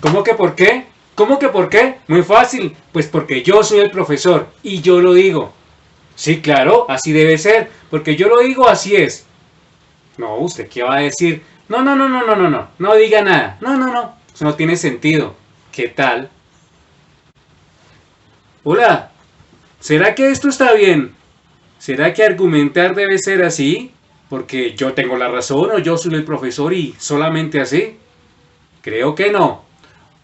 ¿Cómo que por qué? ¿Cómo que por qué? Muy fácil, pues porque yo soy el profesor y yo lo digo. Sí, claro, así debe ser, porque yo lo digo, así es. No, ¿usted qué va a decir? No, no, no, no, no, no, no, no diga nada. No, no, no, eso no tiene sentido. ¿Qué tal? Hola, ¿será que esto está bien? ¿Será que argumentar debe ser así? Porque yo tengo la razón o yo soy el profesor y solamente así. Creo que no.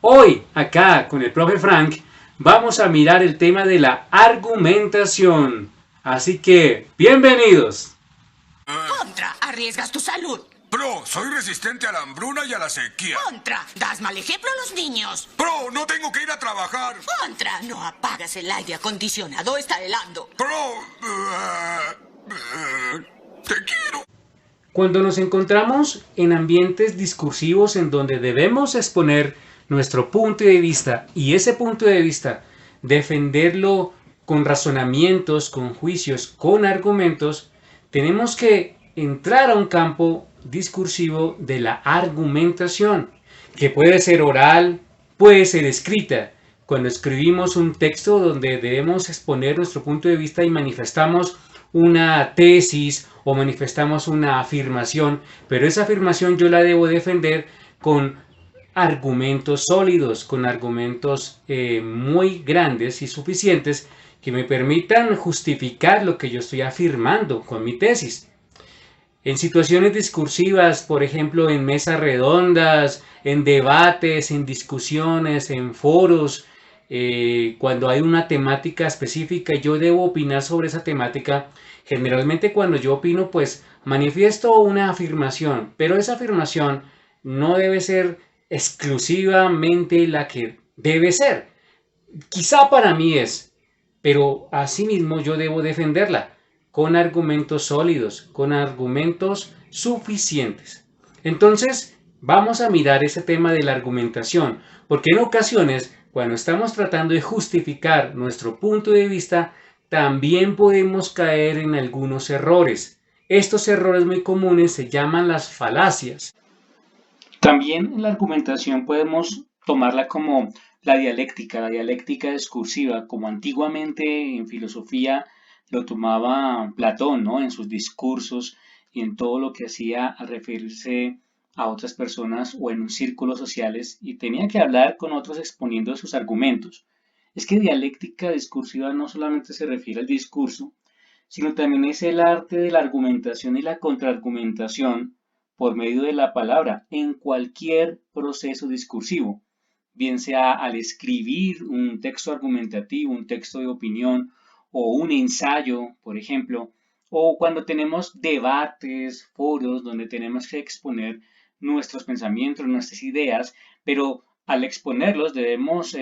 Hoy, acá con el profe Frank, vamos a mirar el tema de la argumentación. Así que, bienvenidos. Contra, arriesgas tu salud. Pro, soy resistente a la hambruna y a la sequía. Contra, das mal ejemplo a los niños. Pro, no tengo que ir a trabajar. Contra, no apagas el aire acondicionado, está helando. Pro, te quiero. Cuando nos encontramos en ambientes discursivos en donde debemos exponer nuestro punto de vista y ese punto de vista defenderlo con razonamientos, con juicios, con argumentos, tenemos que entrar a un campo discursivo de la argumentación, que puede ser oral, puede ser escrita. Cuando escribimos un texto donde debemos exponer nuestro punto de vista y manifestamos una tesis o manifestamos una afirmación, pero esa afirmación yo la debo defender con argumentos sólidos, con argumentos muy grandes y suficientes que me permitan justificar lo que yo estoy afirmando con mi tesis. En situaciones discursivas, por ejemplo, en mesas redondas, en debates, en discusiones, en foros, cuando hay una temática específica, yo debo opinar sobre esa temática. Generalmente cuando yo opino, pues manifiesto una afirmación, pero esa afirmación no debe ser exclusivamente la que debe ser. Quizá para mí es, pero asimismo yo debo defenderla con argumentos sólidos, con argumentos suficientes. Entonces, vamos a mirar ese tema de la argumentación, porque en ocasiones, cuando estamos tratando de justificar nuestro punto de vista, también podemos caer en algunos errores. Estos errores muy comunes se llaman las falacias. También en la argumentación podemos tomarla como la dialéctica discursiva, como antiguamente en filosofía lo tomaba Platón, ¿no? En sus discursos y en todo lo que hacía al referirse a otras personas o en círculos sociales y tenía que hablar con otros exponiendo sus argumentos. Es que dialéctica discursiva no solamente se refiere al discurso, sino también es el arte de la argumentación y la contraargumentación por medio de la palabra en cualquier proceso discursivo, bien sea al escribir un texto argumentativo, un texto de opinión o un ensayo, por ejemplo, o cuando tenemos debates, foros donde tenemos que exponer nuestros pensamientos, nuestras ideas, pero al exponerlos debemos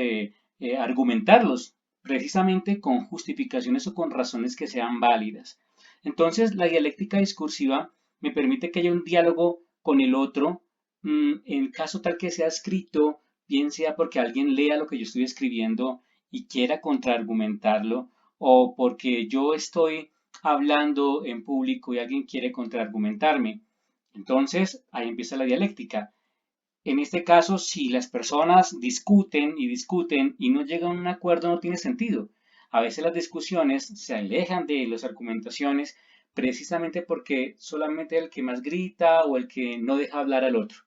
argumentarlos precisamente con justificaciones o con razones que sean válidas. Entonces, la dialéctica discursiva me permite que haya un diálogo con el otro, en caso tal que sea escrito, bien sea porque alguien lea lo que yo estoy escribiendo y quiera contraargumentarlo, o porque yo estoy hablando en público y alguien quiere contraargumentarme. Entonces, ahí empieza la dialéctica. En este caso, si las personas discuten y no llegan a un acuerdo, no tiene sentido. A veces las discusiones se alejan de las argumentaciones precisamente porque solamente el que más grita o el que no deja hablar al otro.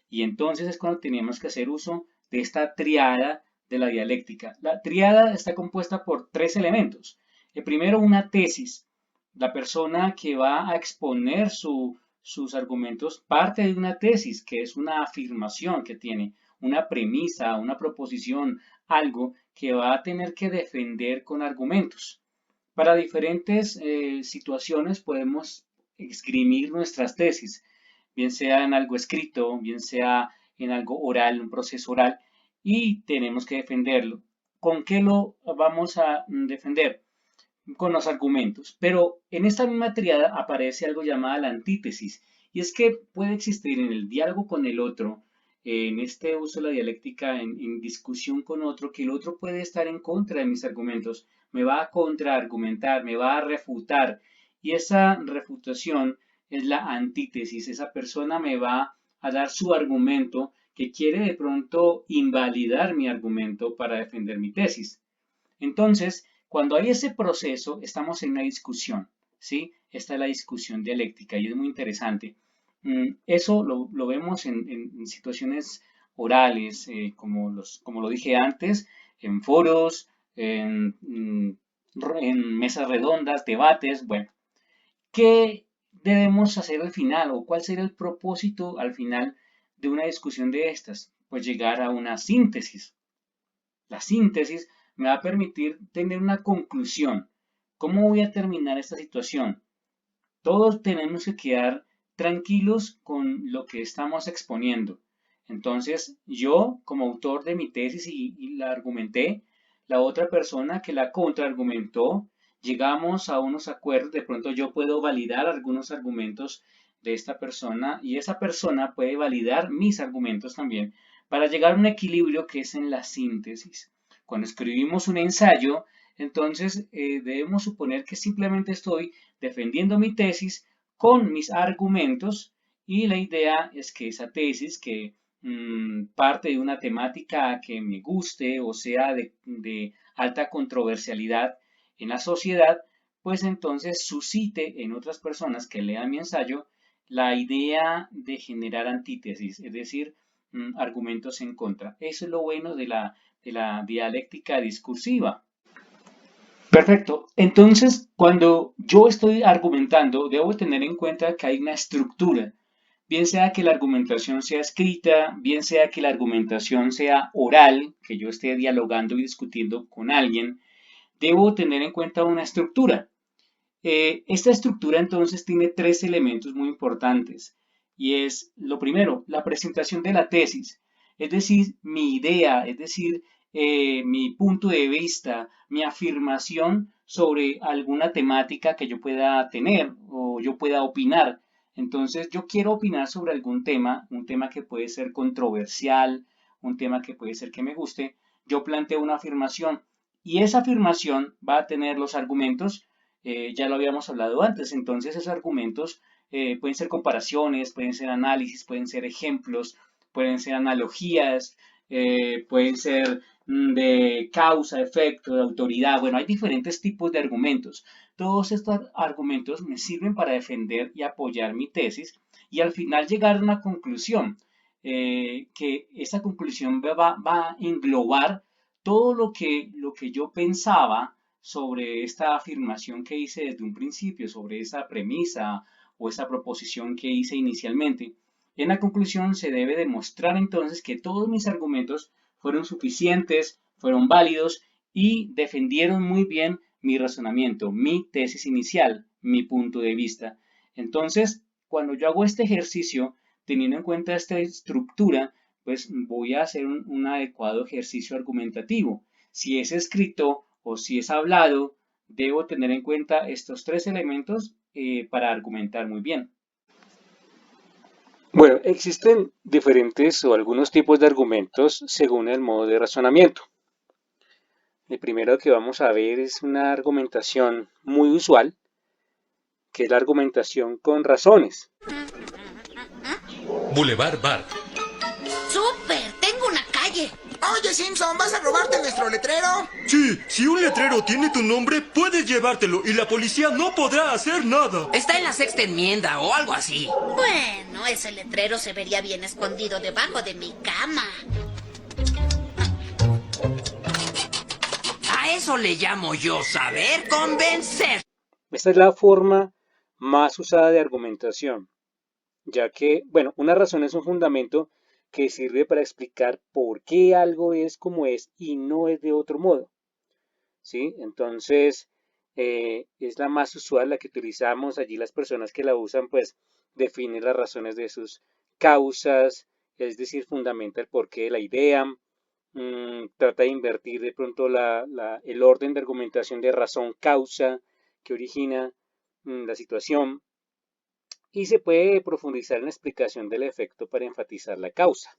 Y entonces es cuando tenemos que hacer uso de esta triada de la dialéctica. La triada está compuesta por tres elementos. El primero, una tesis. La persona que va a exponer sus argumentos parte de una tesis, que es una afirmación que tiene, una premisa, una proposición, algo que va a tener que defender con argumentos. Para diferentes situaciones podemos esgrimir nuestras tesis, bien sea en algo escrito, bien sea en algo oral, un proceso oral, y tenemos que defenderlo. ¿Con qué lo vamos a defender? Con los argumentos. Pero en esta misma triada aparece algo llamado la antítesis, y es que puede existir en el diálogo con el otro, en este uso de la dialéctica, en discusión con otro, que el otro puede estar en contra de mis argumentos, me va a contraargumentar, me va a refutar, y esa refutación es la antítesis. Esa persona me va a dar su argumento que quiere de pronto invalidar mi argumento para defender mi tesis. Entonces, cuando hay ese proceso, estamos en una discusión, ¿sí? Esta es la discusión dialéctica y es muy interesante. Eso lo vemos en situaciones orales, como lo dije antes, en foros, en mesas redondas, debates, bueno. ¿Qué debemos hacer al final o cuál sería el propósito al final de una discusión de estas? Pues llegar a una síntesis. La síntesis me va a permitir tener una conclusión. ¿Cómo voy a terminar esta situación? Todos tenemos que quedar tranquilos con lo que estamos exponiendo. Entonces, yo como autor de mi tesis y la argumenté, la otra persona que la contraargumentó, llegamos a unos acuerdos, de pronto yo puedo validar algunos argumentos de esta persona y esa persona puede validar mis argumentos también para llegar a un equilibrio que es en la síntesis. Cuando escribimos un ensayo, entonces debemos suponer que simplemente estoy defendiendo mi tesis con mis argumentos y la idea es que esa tesis que parte de una temática que me guste o sea de alta controversialidad en la sociedad, pues entonces suscite en otras personas que lean mi ensayo la idea de generar antítesis, es decir, argumentos en contra. Eso es lo bueno de la dialéctica discursiva. Perfecto. Entonces, cuando yo estoy argumentando, debo tener en cuenta que hay una estructura, bien sea que la argumentación sea escrita, bien sea que la argumentación sea oral, que yo esté dialogando y discutiendo con alguien, debo tener en cuenta una estructura. Esta estructura entonces tiene tres elementos muy importantes y es lo primero, la presentación de la tesis, es decir, mi idea, es decir, mi punto de vista, mi afirmación sobre alguna temática que yo pueda tener o yo pueda opinar. Entonces yo quiero opinar sobre algún tema, un tema que puede ser controversial, un tema que puede ser que me guste, yo planteo una afirmación y esa afirmación va a tener los argumentos, ya lo habíamos hablado antes, entonces esos argumentos pueden ser comparaciones, pueden ser análisis, pueden ser ejemplos, pueden ser analogías, pueden ser de causa, efecto, de autoridad. Bueno, hay diferentes tipos de argumentos. Todos estos argumentos me sirven para defender y apoyar mi tesis y al final llegar a una conclusión, que esa conclusión va a englobar todo lo que yo pensaba sobre esta afirmación que hice desde un principio, sobre esa premisa o esa proposición que hice inicialmente. En la conclusión se debe demostrar entonces que todos mis argumentos fueron suficientes, fueron válidos y defendieron muy bien mi razonamiento, mi tesis inicial, mi punto de vista. Entonces, cuando yo hago este ejercicio, teniendo en cuenta esta estructura, pues voy a hacer un adecuado ejercicio argumentativo. Si es escrito o si es hablado, debo tener en cuenta estos tres elementos para argumentar muy bien. Bueno, existen diferentes o algunos tipos de argumentos según el modo de razonamiento. El primero que vamos a ver es una argumentación muy usual, que es la argumentación con razones. Boulevard Bar. ¡Súper! ¡Tengo una calle! Oye, Simpson, ¿vas a robarte nuestro letrero? Sí, si un letrero tiene tu nombre, puedes llevártelo y la policía no podrá hacer nada. Está en la sexta enmienda o algo así. Bueno, ese letrero se vería bien escondido debajo de mi cama. A eso le llamo yo saber convencer. Esta es la forma más usada de argumentación, ya que, bueno, una razón es un fundamento que sirve para explicar por qué algo es como es y no es de otro modo, ¿sí? Entonces, es la más usual, la que utilizamos. Allí las personas que la usan, pues, definen las razones de sus causas, es decir, fundamenta el porqué de la idea, trata de invertir de pronto el orden de argumentación de razón-causa que origina la situación. Y se puede profundizar en la explicación del efecto para enfatizar la causa.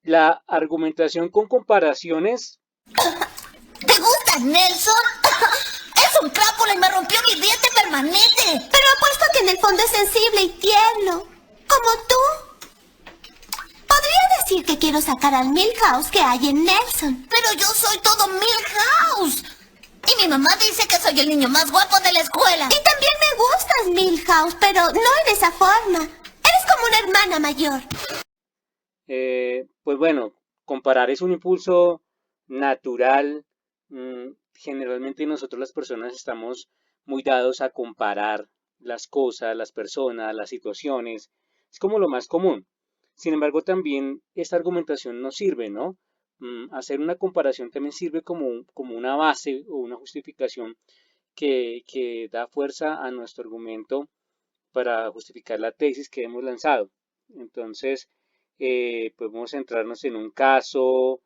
La argumentación con comparaciones. ¿Te gusta, Nelson? Es un crápula y me rompió mi diente permanente. Pero apuesto que en el fondo es sensible y tierno. como tú. Podría decir que quiero sacar al Milhouse que hay en Nelson. Pero yo soy todo Milhouse. Y mi mamá dice que soy el niño más guapo de la escuela. Y también me gustas, Milhouse, pero no en esa forma. Eres como una hermana mayor. Pues bueno, comparar es un impulso natural. Generalmente nosotros las personas estamos muy dados a comparar las cosas, las personas, las situaciones. Es como lo más común. Sin embargo, también esta argumentación nos sirve, ¿no? Hacer una comparación también sirve como una base o una justificación que da fuerza a nuestro argumento para justificar la tesis que hemos lanzado. Entonces, podemos centrarnos en un caso,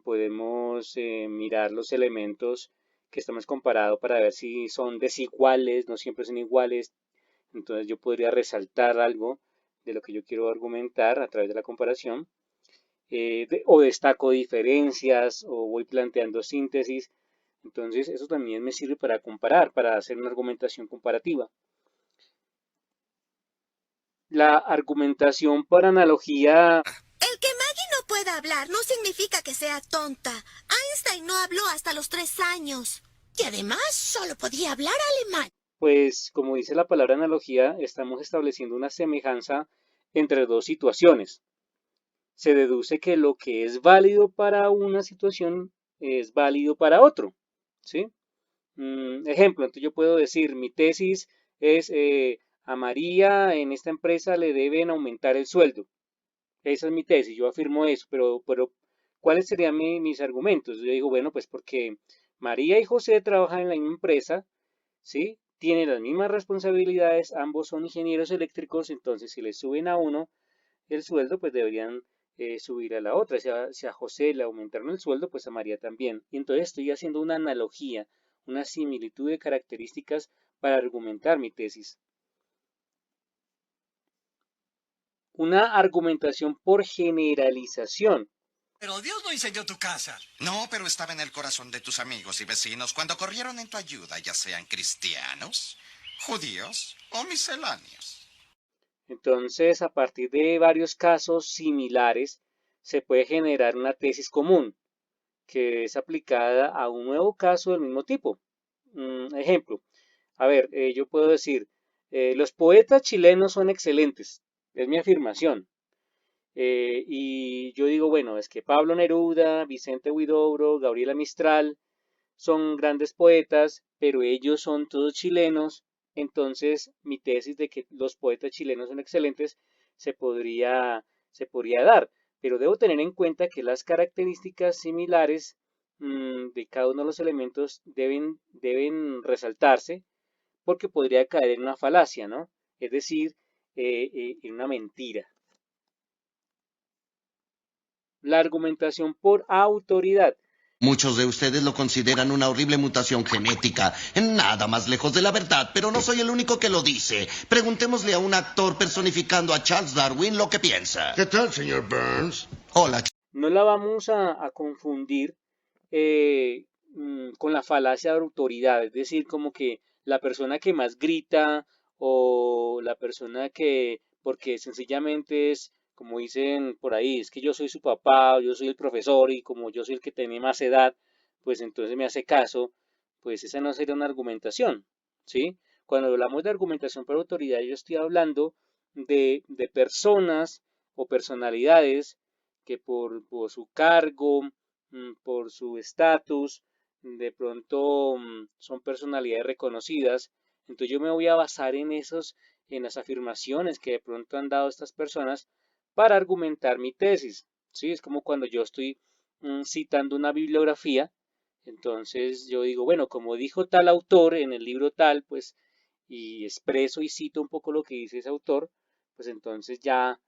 podemos mirar los elementos que estamos comparando para ver si son desiguales, no siempre son iguales. Entonces yo podría resaltar algo de lo que yo quiero argumentar a través de la comparación, o destaco diferencias, o voy planteando síntesis. Entonces eso también me sirve para comparar, para hacer una argumentación comparativa. La argumentación por analogía. El que Maggie no pueda hablar no significa que sea tonta. Einstein no habló hasta los 3 años. Y además solo podía hablar alemán. Pues como dice la palabra analogía, estamos estableciendo una semejanza entre dos situaciones. Se deduce que lo que es válido para una situación es válido para otro, ¿sí? Ejemplo, entonces yo puedo decir, mi tesis es a María en esta empresa le deben aumentar el sueldo. Esa es mi tesis, yo afirmo eso, pero ¿cuáles serían mis argumentos? Yo digo, bueno, pues porque María y José trabajan en la misma empresa, ¿sí? Tienen las mismas responsabilidades, ambos son ingenieros eléctricos, entonces si les suben a uno el sueldo, pues deberían subir a la otra. Si a José le aumentaron el sueldo, pues a María también. Y entonces estoy haciendo una analogía, una similitud de características para argumentar mi tesis. Una argumentación por generalización. Pero Dios no diseñó tu casa. No, pero estaba en el corazón de tus amigos y vecinos cuando corrieron en tu ayuda, ya sean cristianos, judíos o misceláneos. Entonces, a partir de varios casos similares, se puede generar una tesis común, que es aplicada a un nuevo caso del mismo tipo. Ejemplo, a ver, yo puedo decir, los poetas chilenos son excelentes, es mi afirmación. Y yo digo, bueno, es que Pablo Neruda, Vicente Huidobro, Gabriela Mistral son grandes poetas, pero ellos son todos chilenos, entonces mi tesis de que los poetas chilenos son excelentes se podría dar, pero debo tener en cuenta que las características similares de cada uno de los elementos deben resaltarse porque podría caer en una falacia, ¿no? Es decir, en una mentira. La argumentación por autoridad. Muchos de ustedes lo consideran una horrible mutación genética, nada más lejos de la verdad, pero no soy el único que lo dice. Preguntémosle a un actor personificando a Charles Darwin lo que piensa. ¿Qué tal, señor Burns? Hola. No la vamos a confundir con la falacia de autoridad, es decir, como que la persona que más grita o la persona que, porque sencillamente es, como dicen por ahí, es que yo soy su papá, yo soy el profesor y como yo soy el que tiene más edad, pues entonces me hace caso, pues esa no sería una argumentación, ¿sí? Cuando hablamos de argumentación por autoridad, yo estoy hablando de personas o personalidades que por su cargo, por su estatus, de pronto son personalidades reconocidas. Entonces yo me voy a basar en las afirmaciones que de pronto han dado estas personas para argumentar mi tesis. ¿Sí? Es como cuando yo estoy citando una bibliografía, entonces yo digo, bueno, como dijo tal autor en el libro tal, pues, y expreso y cito un poco lo que dice ese autor, pues entonces ya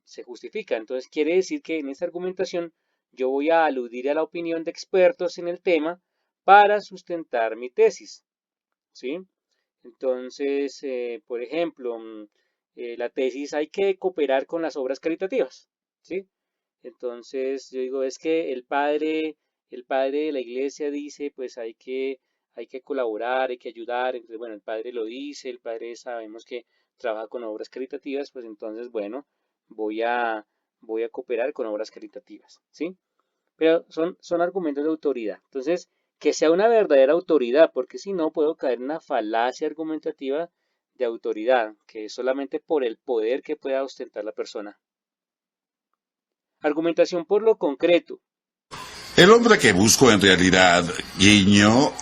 se justifica. Entonces quiere decir que en esta argumentación yo voy a aludir a la opinión de expertos en el tema para sustentar mi tesis, ¿sí? Entonces, por ejemplo, la tesis hay que cooperar con las obras caritativas, ¿sí? Entonces yo digo, es que el padre de la iglesia dice, pues hay hay que colaborar, hay que ayudar. Entonces, bueno, el padre lo dice, el padre sabemos que trabaja con obras caritativas, pues entonces, bueno, voy a, voy a cooperar con obras caritativas, ¿sí? Pero son argumentos de autoridad. Entonces, que sea una verdadera autoridad, porque si no puedo caer en una falacia argumentativa de autoridad, que es solamente por el poder que pueda ostentar la persona. Argumentación por lo concreto. El hombre que busco en realidad, guiño,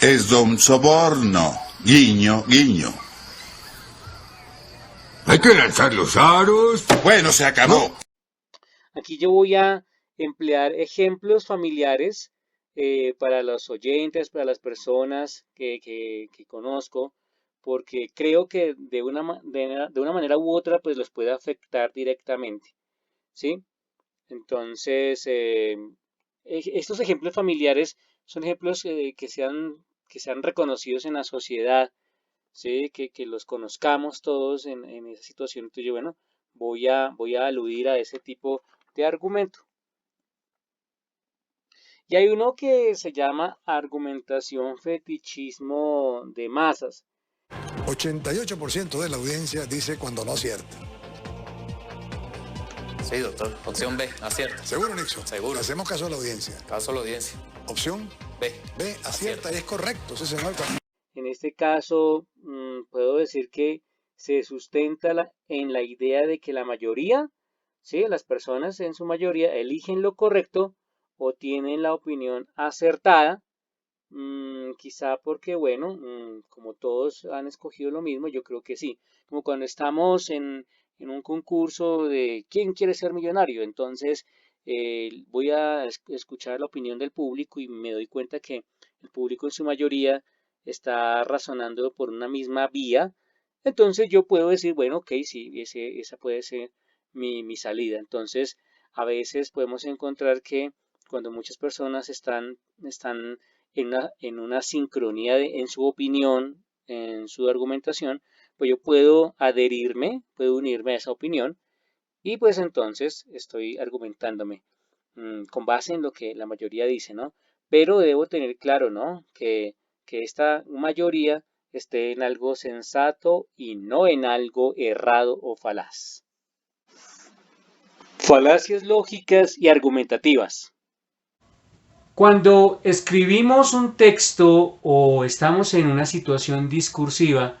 es don Soborno. Guiño, guiño. Hay que lanzar los aros. Bueno, se acabó. Aquí yo voy a emplear ejemplos familiares para los oyentes, para las personas que conozco, porque creo que de una manera u otra pues los puede afectar directamente, ¿sí? Entonces, estos ejemplos familiares son ejemplos que sean reconocidos en la sociedad, ¿sí? Que los conozcamos todos en esa situación. Entonces yo, bueno, voy a aludir a ese tipo de argumento. Y hay uno que se llama argumentación fetichismo de masas. 88% de la audiencia dice cuando no acierta. Sí, doctor. Opción B, acierta. ¿Seguro, Nixon? Seguro. Hacemos caso a la audiencia. Caso a la audiencia. Opción B. B, acierta y es correcto. Sí, señor. En este caso, puedo decir que se sustenta en la idea de que la mayoría, ¿sí? Las personas en su mayoría eligen lo correcto o tienen la opinión acertada, quizá porque, bueno, como todos han escogido lo mismo, yo creo que sí. Como cuando estamos en un concurso de quién quiere ser millonario, entonces voy a escuchar la opinión del público y me doy cuenta que el público en su mayoría está razonando por una misma vía, entonces yo puedo decir, bueno, ok, sí, esa puede ser mi salida. Entonces, a veces podemos encontrar que cuando muchas personas están en una sincronía en su opinión, en su argumentación, pues yo puedo puedo unirme a esa opinión y pues entonces estoy argumentándome con base en lo que la mayoría dice, ¿no? Pero debo tener claro, ¿no? Que esta mayoría esté en algo sensato y no en algo errado o falaz. Falacias lógicas y argumentativas. Cuando escribimos un texto o estamos en una situación discursiva,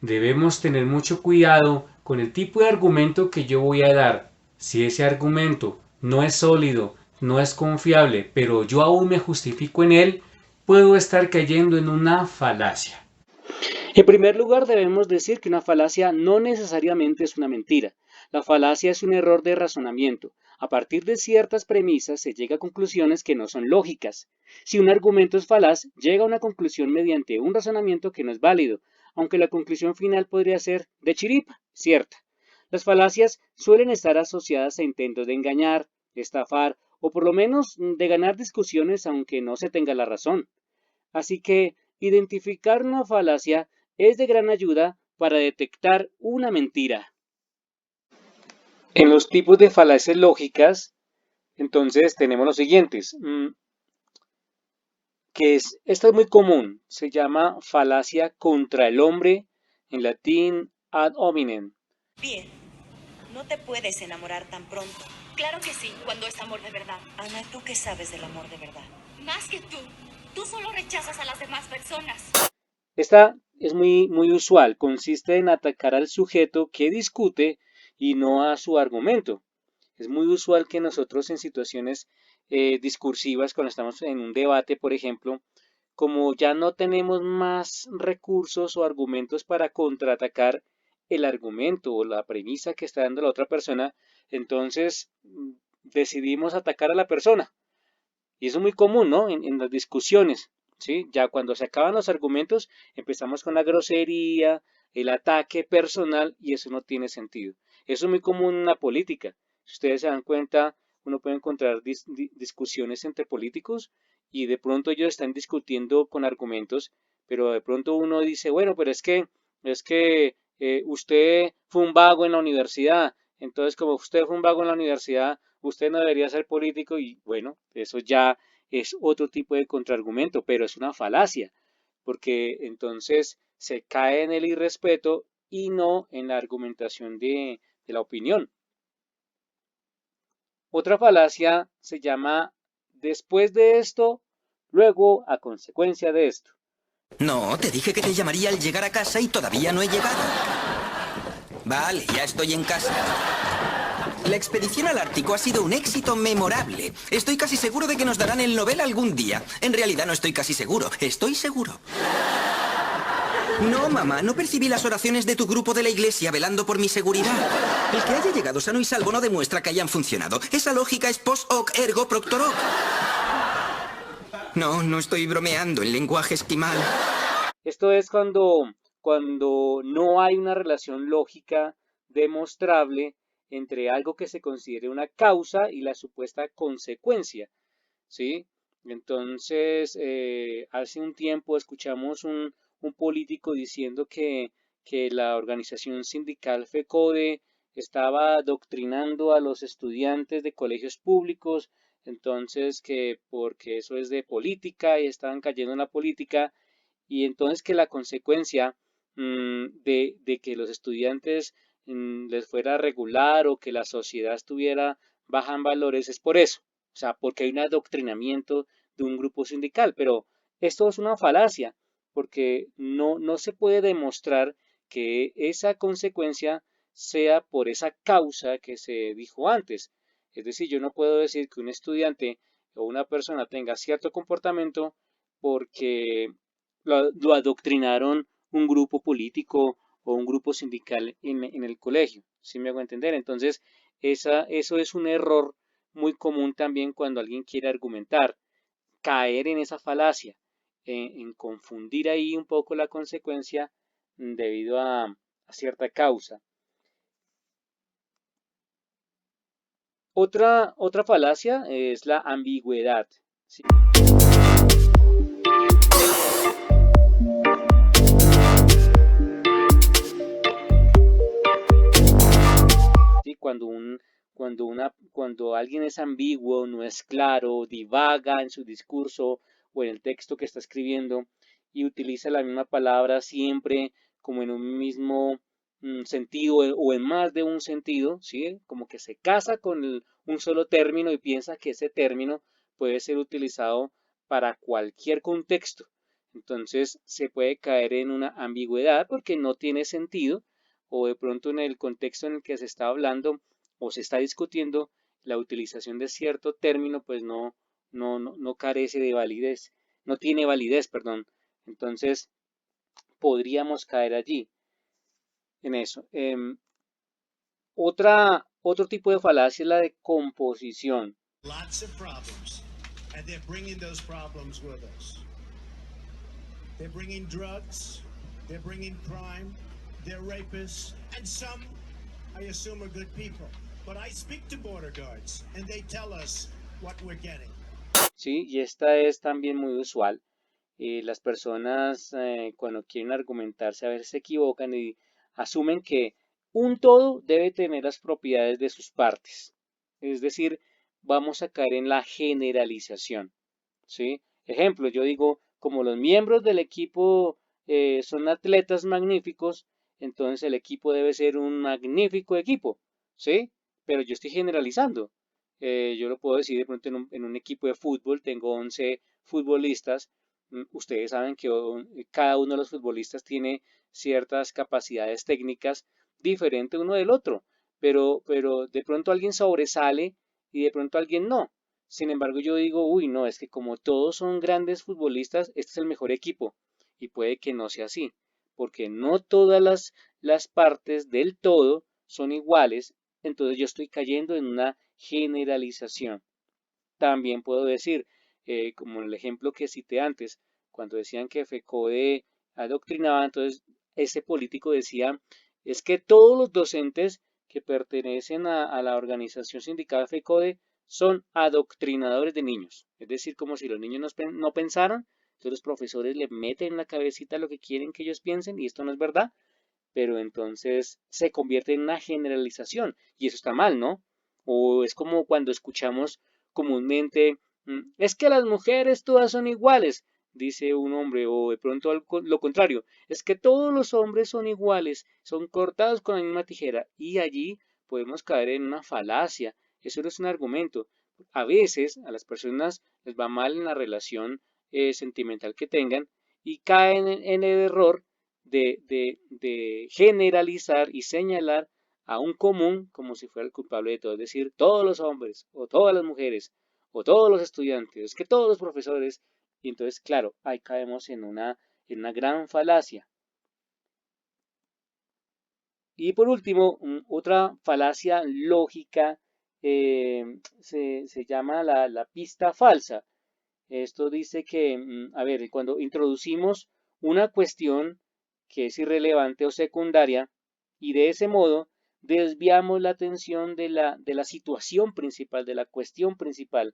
debemos tener mucho cuidado con el tipo de argumento que yo voy a dar. Si ese argumento no es sólido, no es confiable, pero yo aún me justifico en él, puedo estar cayendo en una falacia. En primer lugar, debemos decir que una falacia no necesariamente es una mentira. La falacia es un error de razonamiento. A partir de ciertas premisas se llega a conclusiones que no son lógicas. Si un argumento es falaz, llega a una conclusión mediante un razonamiento que no es válido, aunque la conclusión final podría ser de chiripa, cierta. Las falacias suelen estar asociadas a intentos de engañar, estafar o por lo menos de ganar discusiones aunque no se tenga la razón. Así que identificar una falacia es de gran ayuda para detectar una mentira. En los tipos de falacias lógicas, entonces tenemos los siguientes, esta es muy común, se llama falacia contra el hombre, en latín ad hominem. Bien, no te puedes enamorar tan pronto. Claro que sí, cuando es amor de verdad. Ana, ¿tú qué sabes del amor de verdad? Más que tú. Tú solo rechazas a las demás personas. Esta es muy usual, consiste en atacar al sujeto que discute y no a su argumento. Es muy usual que nosotros en situaciones discursivas, cuando estamos en un debate, por ejemplo, como ya no tenemos más recursos o argumentos para contraatacar el argumento o la premisa que está dando la otra persona, entonces decidimos atacar a la persona. Y eso es muy común, ¿no? En las discusiones, ¿sí? Ya cuando se acaban los argumentos, empezamos con la grosería, el ataque personal, y eso no tiene sentido. Eso es muy común en la política. Si ustedes se dan cuenta, uno puede encontrar discusiones entre políticos y de pronto ellos están discutiendo con argumentos, pero de pronto uno dice, bueno, pero es que usted fue un vago en la universidad, entonces como usted fue un vago en la universidad, usted no debería ser político y bueno, eso ya es otro tipo de contraargumento, pero es una falacia. porque entonces se cae en el irrespeto y no en la argumentación de la opinión. Otra falacia se llama después de esto, luego a consecuencia de esto. No, te dije que te llamaría al llegar a casa y todavía no he llegado. Vale, ya estoy en casa. La expedición al Ártico ha sido un éxito memorable. Estoy casi seguro de que nos darán el Nobel algún día. En realidad no estoy casi seguro, estoy seguro. No, mamá, no percibí las oraciones de tu grupo de la iglesia velando por mi seguridad. El que haya llegado sano y salvo no demuestra que hayan funcionado. Esa lógica es post hoc ergo proctor hoc. No, no estoy bromeando en lenguaje esquimal. Esto es cuando no hay una relación lógica demostrable entre algo que se considere una causa y la supuesta consecuencia, ¿sí? Entonces, hace un tiempo escuchamos un político diciendo que la organización sindical FECODE estaba adoctrinando a los estudiantes de colegios públicos, entonces que porque eso es de política y estaban cayendo en la política, y entonces que la consecuencia de que los estudiantes les fuera regular o que la sociedad estuviera baja en valores es por eso, o sea, porque hay un adoctrinamiento de un grupo sindical, pero esto es una falacia, porque no se puede demostrar que esa consecuencia sea por esa causa que se dijo antes. Es decir, yo no puedo decir que un estudiante o una persona tenga cierto comportamiento porque lo adoctrinaron un grupo político o un grupo sindical en el colegio, ¿sí me hago entender? Entonces, eso es un error muy común también cuando alguien quiere argumentar, caer en esa falacia, en confundir ahí un poco la consecuencia debido a cierta causa. Otra falacia es la ambigüedad, ¿sí? ¿Sí? Cuando alguien es ambiguo, no es claro, divaga en su discurso o en el texto que está escribiendo y utiliza la misma palabra siempre como en un mismo sentido o en más de un sentido, ¿sí? Como que se casa con un solo término y piensa que ese término puede ser utilizado para cualquier contexto. Entonces se puede caer en una ambigüedad porque no tiene sentido o de pronto en el contexto en el que se está hablando o se está discutiendo, la utilización de cierto término pues no carece de validez, no tiene validez, perdón. Entonces podríamos caer allí en eso. Otro tipo de falacia es la de composición. Lots of problems, and they're bringing those problems with us. They're bringing drugs, they're bringing crime, they're rapists, and some, I assume, are good people. But I speak to border guards, and they tell us what we're getting. Sí, y esta es también muy usual. Las personas cuando quieren argumentarse a veces se equivocan y asumen que un todo debe tener las propiedades de sus partes. Es decir, vamos a caer en la generalización, ¿sí? Ejemplo, yo digo, como los miembros del equipo son atletas magníficos, entonces el equipo debe ser un magnífico equipo, ¿sí? Pero yo estoy generalizando. Yo lo puedo decir de pronto en un equipo de fútbol, tengo 11 futbolistas. Ustedes saben que cada uno de los futbolistas tiene ciertas capacidades técnicas diferentes uno del otro, pero de pronto alguien sobresale y de pronto alguien no. Sin embargo, yo digo, uy, no, es que como todos son grandes futbolistas, este es el mejor equipo. Y puede que no sea así, porque no todas las partes del todo son iguales, entonces yo estoy cayendo en una generalización. También puedo decir, como el ejemplo que cité antes, cuando decían que FECODE adoctrinaba, entonces ese político decía, es que todos los docentes que pertenecen a la organización sindical FECODE son adoctrinadores de niños. Es decir, como si los niños no pensaran, entonces los profesores le meten en la cabecita lo que quieren que ellos piensen y esto no es verdad, pero entonces se convierte en una generalización y eso está mal, ¿no? O es como cuando escuchamos comúnmente, es que las mujeres todas son iguales. dice un hombre, o de pronto lo contrario, es que todos los hombres son iguales, son cortados con la misma tijera, y allí podemos caer en una falacia. Eso no es un argumento. A veces a las personas les va mal en la relación sentimental que tengan y caen en el error de generalizar y señalar a un común como si fuera el culpable de todo, es decir, todos los hombres o todas las mujeres o todos los estudiantes, es que todos los profesores, y entonces, claro, ahí caemos en una gran falacia. Y por último, otra falacia lógica se llama la pista falsa. Esto dice que, a ver, cuando introducimos una cuestión que es irrelevante o secundaria y de ese modo desviamos la atención de la situación principal, de la cuestión principal.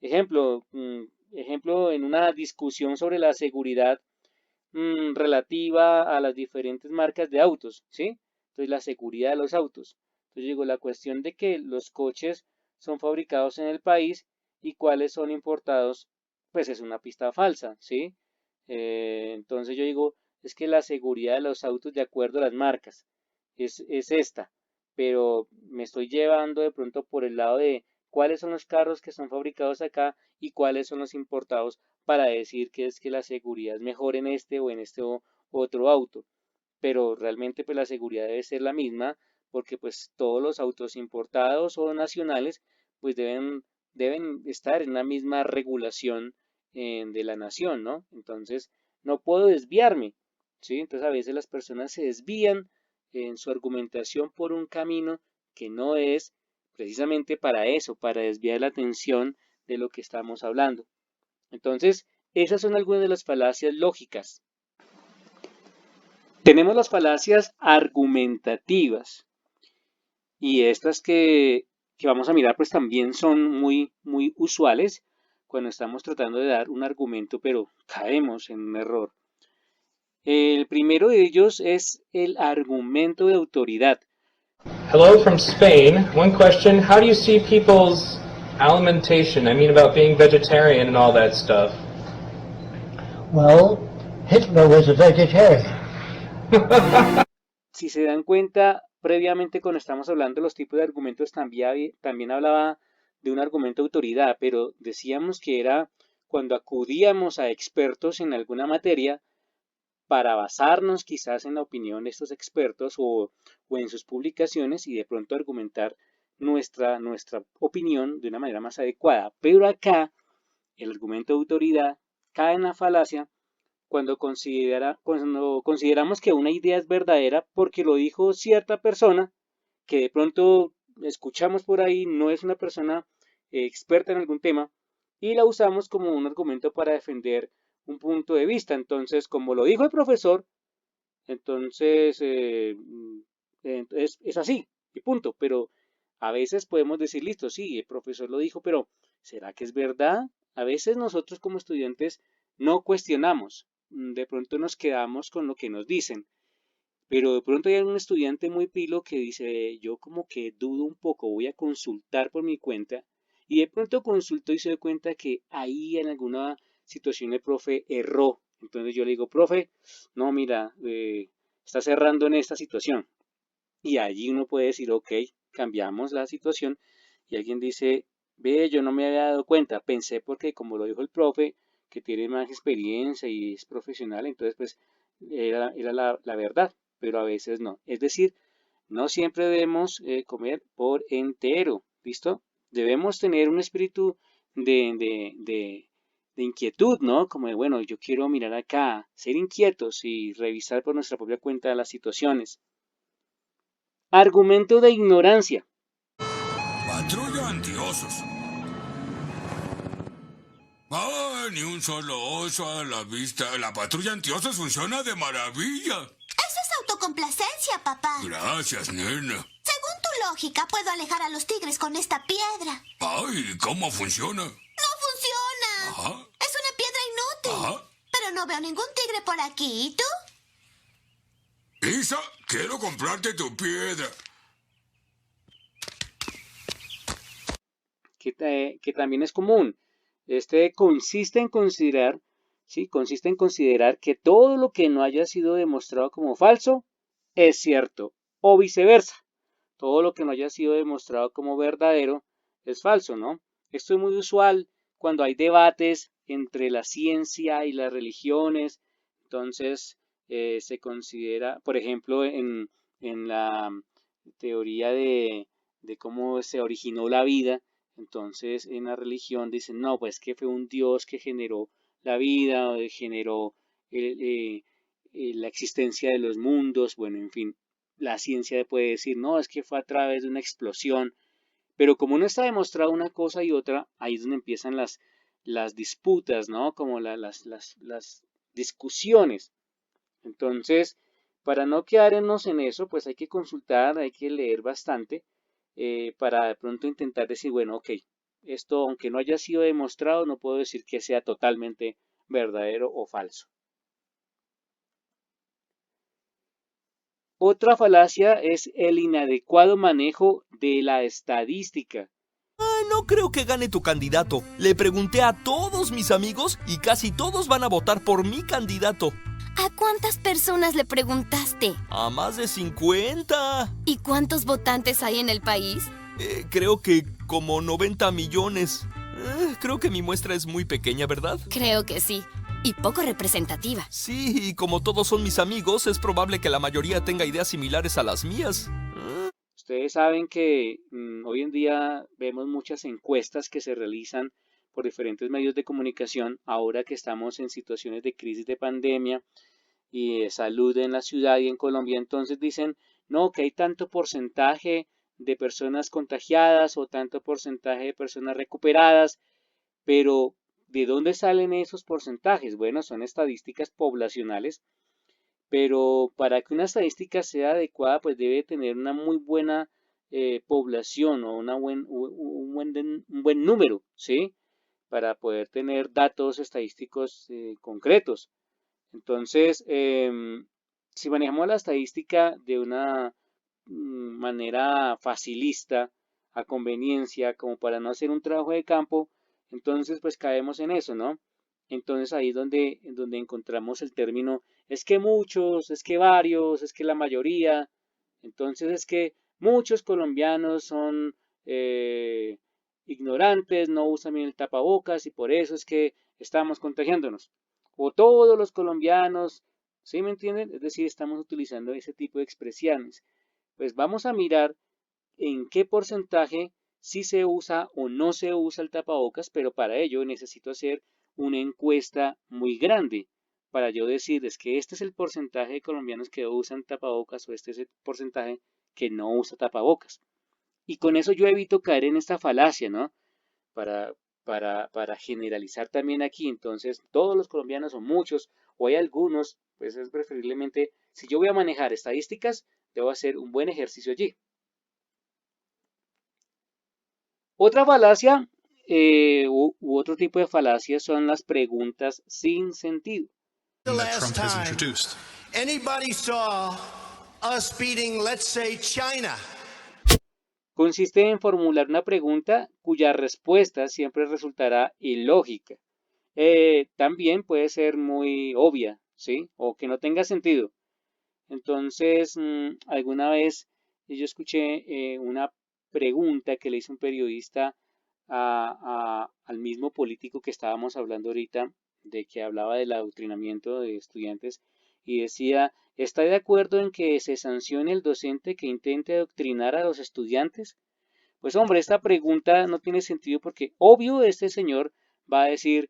Ejemplo, en una discusión sobre la seguridad relativa a las diferentes marcas de autos, ¿sí? Entonces, la seguridad de los autos. Entonces, digo, la cuestión de que los coches son fabricados en el país y cuáles son importados, pues es una pista falsa, ¿sí? Entonces yo digo, es que la seguridad de los autos de acuerdo a las marcas es esta, pero me estoy llevando de pronto por el lado de cuáles son los carros que son fabricados acá y cuáles son los importados para decir que es que la seguridad es mejor en este o en este otro auto. Pero realmente pues la seguridad debe ser la misma porque pues todos los autos importados o nacionales pues deben estar en la misma regulación de la nación, ¿no? Entonces no puedo desviarme, ¿sí? Entonces a veces las personas se desvían en su argumentación por un camino que no es precisamente para eso, para desviar la atención de lo que estamos hablando. Entonces, esas son algunas de las falacias lógicas. Tenemos las falacias argumentativas y estas que vamos a mirar pues también son muy usuales cuando estamos tratando de dar un argumento, pero caemos en un error. El primero de ellos es el argumento de autoridad. Hello from Spain. One question, how do you see people's alimentation? I mean about being vegetarian and all that stuff. Well, Hitler was a vegetarian. Si se dan cuenta, previamente cuando estamos hablando de los tipos de argumentos también hablaba de un argumento de autoridad, pero decíamos que era cuando acudíamos a expertos en alguna materia para basarnos quizás en la opinión de estos expertos o en sus publicaciones y de pronto argumentar nuestra opinión de una manera más adecuada. Pero acá el argumento de autoridad cae en la falacia cuando consideramos que una idea es verdadera porque lo dijo cierta persona que de pronto escuchamos por ahí, no es una persona experta en algún tema y la usamos como un argumento para defender un punto de vista. Entonces, como lo dijo el profesor, entonces es así y punto. Pero a veces podemos decir, listo, sí, el profesor lo dijo, pero ¿será que es verdad? A veces nosotros como estudiantes no cuestionamos, de pronto nos quedamos con lo que nos dicen. Pero de pronto hay un estudiante muy pilo que dice, yo como que dudo un poco, voy a consultar por mi cuenta. Y de pronto consultó y se dio cuenta que ahí en alguna situación el profe erró. Entonces yo le digo, profe, no, mira, está cerrando en esta situación. Y allí uno puede decir, ok, cambiamos la situación. Y alguien dice, ve, yo no me había dado cuenta. Pensé porque como lo dijo el profe, que tiene más experiencia y es profesional, entonces pues era la verdad. Pero a veces no. Es decir, no siempre debemos comer por entero, ¿listo? Debemos tener un espíritu de inquietud, ¿no? Como de, bueno, yo quiero mirar acá, ser inquietos y revisar por nuestra propia cuenta las situaciones. Argumento de ignorancia. Patrulla antiosos. ¡Ah, ni un solo oso a la vista! La patrulla antiosos funciona de maravilla. Eso es autocomplacencia, papá. Gracias, nena. Según tu lógica, puedo alejar a los tigres con esta piedra. Ay, ¿cómo funciona? ¡No funciona! Ajá. Es una piedra inútil. Ajá. Pero no veo ningún tigre por aquí. ¿Y tú? Isa, quiero comprarte tu piedra. Que también es común. Este consiste en considerar ¿sí? Consiste en considerar que todo lo que no haya sido demostrado como falso es cierto, o viceversa. Todo lo que no haya sido demostrado como verdadero es falso, ¿no? Esto es muy usual cuando hay debates entre la ciencia y las religiones. Entonces, se considera, por ejemplo, en la teoría de cómo se originó la vida. Entonces, en la religión dicen, no, pues que fue un Dios que generó la vida, o generó la existencia de los mundos, bueno, en fin, la ciencia puede decir, no, es que fue a través de una explosión, pero como no está demostrado una cosa y otra, ahí es donde empiezan las disputas, ¿no? Como las discusiones. Entonces, para no quedarnos en eso, pues hay que consultar, hay que leer bastante para de pronto intentar decir, bueno, ok, esto aunque no haya sido demostrado, no puedo decir que sea totalmente verdadero o falso. Otra falacia es el inadecuado manejo de la estadística. No creo que gane tu candidato. Le pregunté a todos mis amigos y casi todos van a votar por mi candidato. ¿A cuántas personas le preguntaste? A más de 50. ¿Y cuántos votantes hay en el país? Creo que como 90 millones. Creo que mi muestra es muy pequeña, ¿verdad? Creo que sí. Y poco representativa. Sí, y como todos son mis amigos, es probable que la mayoría tenga ideas similares a las mías. Ustedes saben que hoy en día vemos muchas encuestas que se realizan por diferentes medios de comunicación, ahora que estamos en situaciones de crisis de pandemia y de salud en la ciudad y en Colombia, entonces dicen, no, que hay tanto porcentaje de personas contagiadas o tanto porcentaje de personas recuperadas, pero ¿de dónde salen esos porcentajes? Bueno, son estadísticas poblacionales, pero para que una estadística sea adecuada, pues debe tener una muy buena población o un buen número, ¿sí? Para poder tener datos estadísticos concretos. Entonces, si manejamos la estadística de una manera facilista, a conveniencia, como para no hacer un trabajo de campo, entonces pues caemos en eso, ¿no? Entonces ahí es donde encontramos el término, es que muchos, es que varios, es que la mayoría, entonces es que muchos colombianos son ignorantes, no usan bien el tapabocas y por eso es que estamos contagiándonos. O todos los colombianos, ¿sí me entienden? Es decir, estamos utilizando ese tipo de expresiones. Pues vamos a mirar en qué porcentaje sí se usa o no se usa el tapabocas, pero para ello necesito hacer una encuesta muy grande para yo decirles que este es el porcentaje de colombianos que usan tapabocas o este es el porcentaje que no usa tapabocas. Y con eso yo evito caer en esta falacia, ¿no? Para generalizar también aquí, entonces todos los colombianos o muchos, o hay algunos, pues es preferiblemente, si yo voy a manejar estadísticas, debo hacer un buen ejercicio allí. Otra falacia u otro tipo de falacias son las preguntas sin sentido. The last time anybody saw us beating, let's say, China. Consiste en formular una pregunta cuya respuesta siempre resultará ilógica. También puede ser muy obvia, ¿sí? O que no tenga sentido. Entonces, alguna vez yo escuché una pregunta que le hizo un periodista al mismo político que estábamos hablando ahorita, de que hablaba del adoctrinamiento de estudiantes, y decía, ¿está de acuerdo en que se sancione el docente que intente adoctrinar a los estudiantes? Pues hombre, esta pregunta no tiene sentido porque obvio este señor va a decir,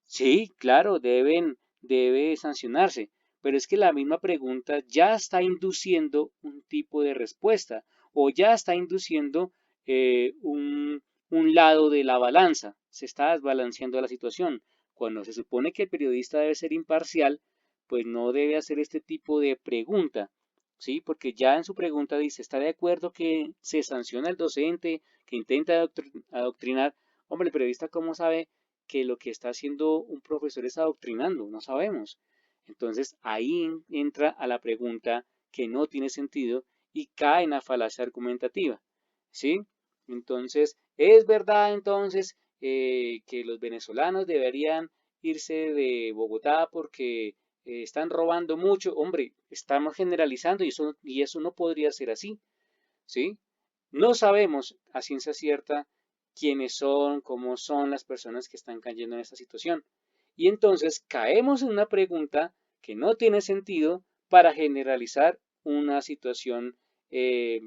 sí, claro, debe sancionarse, pero es que la misma pregunta ya está induciendo un tipo de respuesta o ya está induciendo un lado de la balanza, se está desbalanceando la situación. Cuando se supone que el periodista debe ser imparcial, pues no debe hacer este tipo de pregunta, ¿sí? Porque ya en su pregunta dice, ¿está de acuerdo que se sanciona al docente que intenta adoctrinar? Hombre, el periodista, ¿cómo sabe que lo que está haciendo un profesor es adoctrinando? No sabemos. Entonces ahí entra a la pregunta que no tiene sentido y cae en la falacia argumentativa, ¿sí? Entonces, ¿es verdad entonces que los venezolanos deberían irse de Bogotá porque están robando mucho. Hombre, estamos generalizando y eso no podría ser así, ¿sí? No sabemos a ciencia cierta quiénes son, cómo son las personas que están cayendo en esta situación. Y entonces caemos en una pregunta que no tiene sentido para generalizar una situación que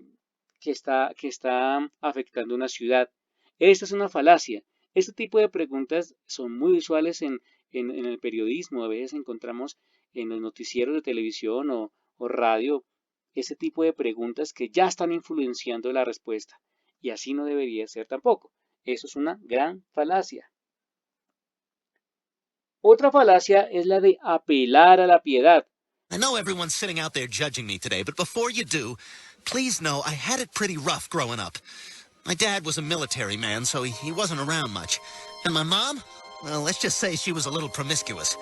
está afectando una ciudad. Esta es una falacia. Este tipo de preguntas son muy usuales en el periodismo. A veces encontramos en los noticieros de televisión o radio ese tipo de preguntas que ya están influenciando la respuesta. Y así no debería ser tampoco. Eso es una gran falacia. Otra falacia es la de apelar a la piedad. I know everyone's sitting out there judging me today, but before you do, please know I had it pretty rough growing up. My dad was a military man, so he wasn't around much. And my mom? Well, let's just say she was a little promiscuous.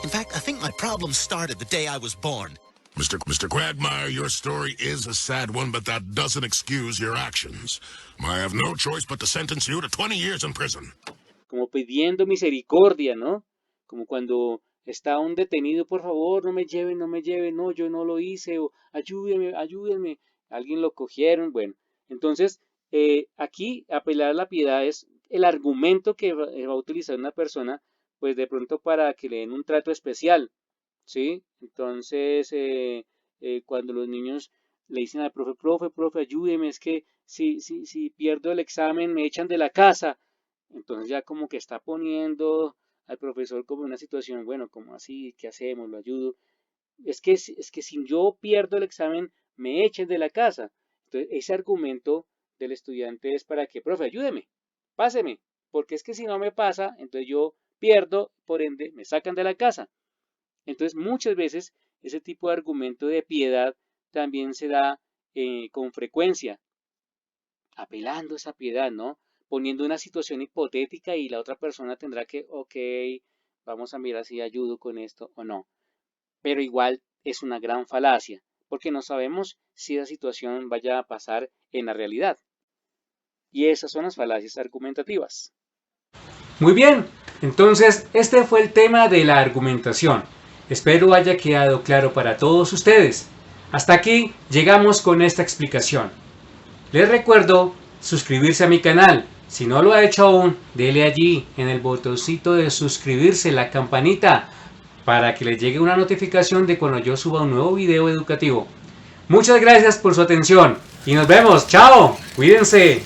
In fact, I think my problem started the day I was born. Mr. Quagmire, your story is a sad one, but that doesn't excuse your actions. I have no choice but to sentence you to 20 years in prison. Como pidiendo misericordia, ¿no? Como cuando está un detenido, por favor, no me lleven, no, yo no lo hice, o ayúdenme, alguien lo cogieron. Bueno, entonces, aquí apelar a la piedad es el argumento que va a utilizar una persona, pues de pronto para que le den un trato especial, ¿sí? Entonces, cuando los niños le dicen al profe, ayúdeme, es que si pierdo el examen me echan de la casa, entonces ya como que está poniendo al profesor como en una situación, bueno, como así, ¿qué hacemos? ¿Lo ayudo? Es que si yo pierdo el examen me echen de la casa. Entonces, ese argumento del estudiante es para que, profe, ayúdeme, páseme, porque es que si no me pasa, entonces yo pierdo, por ende, me sacan de la casa. Entonces, muchas veces, ese tipo de argumento de piedad también se da con frecuencia, apelando a esa piedad, ¿no? Poniendo una situación hipotética y la otra persona tendrá que, ok, vamos a mirar si ayudo con esto o no. Pero igual es una gran falacia, porque no sabemos si esa situación vaya a pasar en la realidad. Y esas son las falacias argumentativas. Muy bien, entonces este fue el tema de la argumentación. Espero haya quedado claro para todos ustedes. Hasta aquí llegamos con esta explicación. Les recuerdo suscribirse a mi canal. Si no lo ha hecho aún, dele allí en el botoncito de suscribirse, la campanita, para que les llegue una notificación de cuando yo suba un nuevo video educativo. Muchas gracias por su atención y nos vemos. ¡Chao! Cuídense.